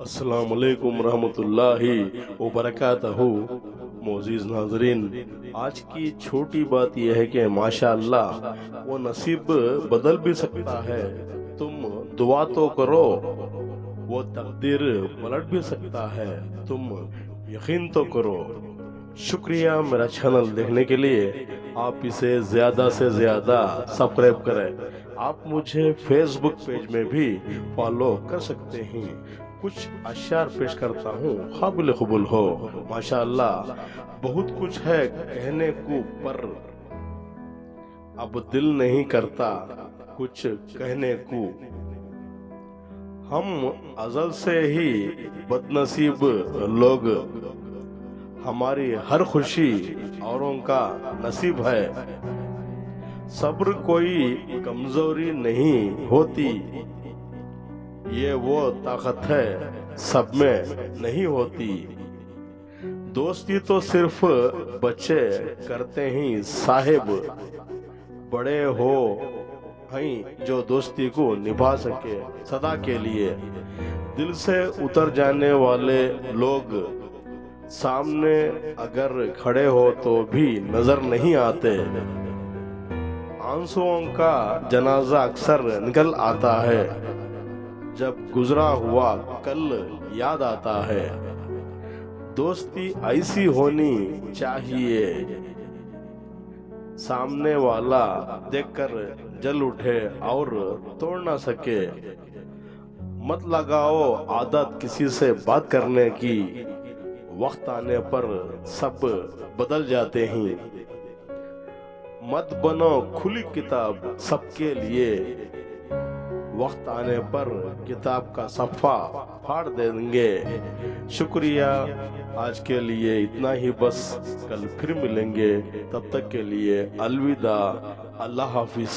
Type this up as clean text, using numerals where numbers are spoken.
अस्सलाम वालेकुम रहमतुल्लाहि व बरकातहू। मोअज़्ज़िज़ नाज़रीन, आज की छोटी बात यह है कि माशाअल्लाह वो नसीब बदल भी सकता है। तुम दुआ तो करो, वो तकदीर पलट भी सकता है। तुम यकीन तो करो। शुक्रिया मेरा चैनल देखने के लिए। आप इसे ज़्यादा से ज़्यादा सब्सक्राइब करें। आप मुझे फेसबुक पेज में भी फॉलो कर सकते हैं। कुछ अशार पेश करता हूँ, काबिल कबूल हो। माशाअल्लाह बहुत कुछ है कहने को, पर अब दिल नहीं करता कुछ कहने को। हम अज़ल से ही बदनसीब लोग, हमारी हर खुशी औरों का नसीब है। सब्र कोई कमजोरी नहीं होती, ये वो ताकत है सब में नहीं होती। दोस्ती तो सिर्फ बच्चे करते हैं साहिब, बड़े हो हैं जो दोस्ती को निभा सके सदा के लिए। दिल से उतर जाने वाले लोग सामने अगर खड़े हो तो भी नजर नहीं आते। आंसुओं का जनाजा अक्सर निकल आता है, जब गुजरा हुआ कल याद आता है। दोस्ती ऐसी होनी चाहिए, सामने वाला देखकर जल उठे और तोड़ ना सके। मत लगाओ आदत किसी से बात करने की, वक्त आने पर सब बदल जाते हैं। मत बनो खुली किताब सबके लिए, वक्त आने पर किताब का सफ़ा फाड़ देंगे। शुक्रिया, आज के लिए इतना ही बस। कल फिर मिलेंगे, तब तक के लिए अलविदा, अल्लाह हाफिज।